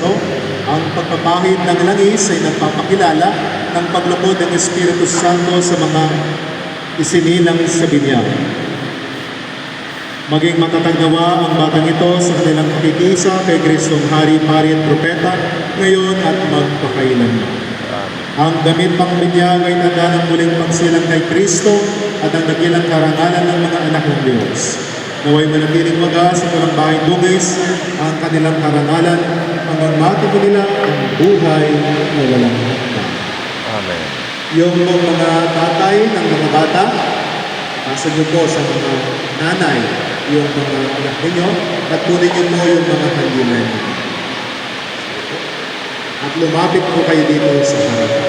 Santo. Ang pagpapahid ng langis ay nagpapakilala ng paglukod ng Espiritu Santo sa mga isinilang sa binyag. Maging matatag nawa ang batang ito sa kanilang pakikisa kay Kristong Hari, Pari at Propeta, ngayon at magpakailanman. Ang damit pang binyag ay tanda ng muling pagsilang kay Kristo at ang dakilang karangalan ng mga anak ng Diyos. Naway manatiling wagas sa walang bahay dungis ang kanilang karangalan hanggang matuto nila ang buhay na walang hanggan. Amen. Yung mga tatay ng mga bata, asa niyo po sa mga nanay, yung mga anak ninyo, at kunin niyo po yung mga kandilan niyo. At lumapit po kayo dito sa harapan.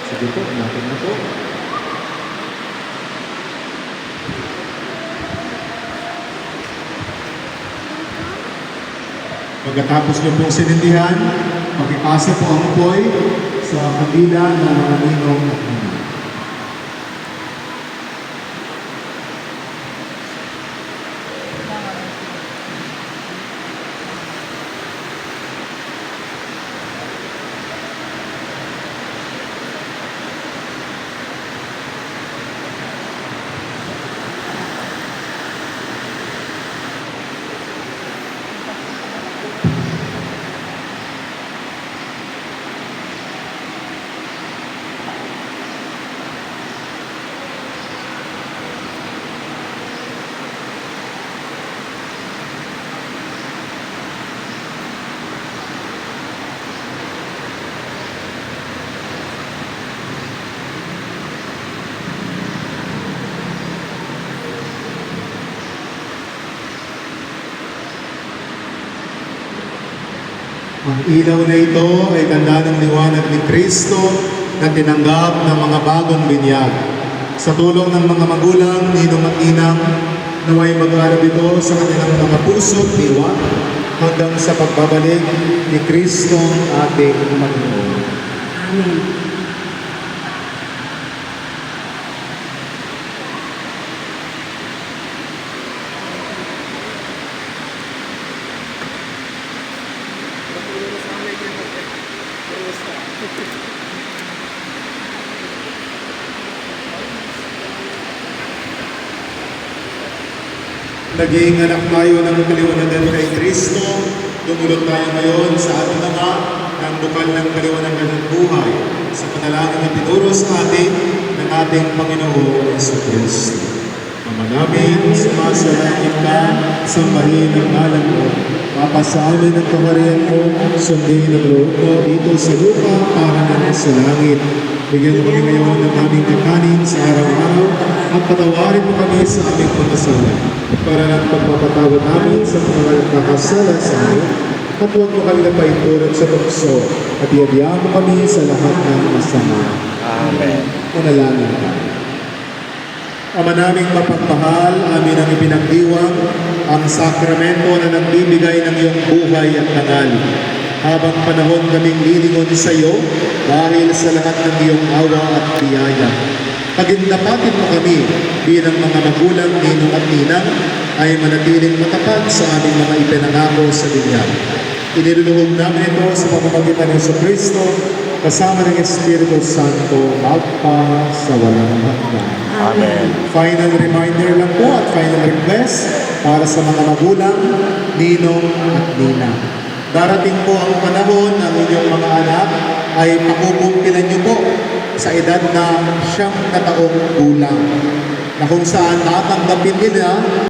Sige po, lumapit na po. Pagkatapos niyo pong sinindihan, makipasa po ang apoy sa kandila ng mga ninong at ninong. Ang ilaw na ito ay tanda ng liwanag ni Kristo na tinanggap ng mga bagong binyag. Sa tulong ng mga magulang, ninong at inang, naway mag-alab ito sa kanilang mga puso at diwa hanggang sa pagbabalik ni Kristo ating Panginoon. Amen. Naging anak tayo ng kaliwanagan kay Kristo, dumulog tayo ngayon sa ating Ama ng bukal ng kaliwanagan ng buhay sa panalangin na tinuro sa atin ng ating Panginoong Jesucristo. Ama namin, sumasalangit ka, sambahin ang ngalan mo, mapasamin ang kamarihan mo, sundin ang loob mo dito sa lupa para na sa langit. Bigyan mo kami ngayon ng aming kakanin sa araw-araw at patawarin mo kami sa aming pagkasala para ng pagpapatawad namin sa mga nagkakasala sa amin at huwag mo kami napaintulad sa tukso at iabiyaan mo kami sa lahat ng masama. Amen. Manalangin tayo. Ama naming mapagmahal, amin ang ipinagdiwang ang sakramento na nagbibigay ng iyong buhay at tangal. Habang panahon kaming lilingon sa iyo dahil sa lahat ng iyong awa at biyaya. Pagindapatin mo kami bilang mga magulang, ninong at ninang ay manatiling matapat sa aming mga ipinangako sa binyag. Iniluluhog namin ito sa pamamagitan ng Jesucristo kasama ng Espiritu Santo magpa sa walang hanggan. Amen. Final reminder lang po at final request para sa mga magulang, ninong at ninang. Darating po ang panahon ng inyong mga anak ay pakukumpilan niyo po sa edad na 9 na taong gulang na kung saan tatanggapin nila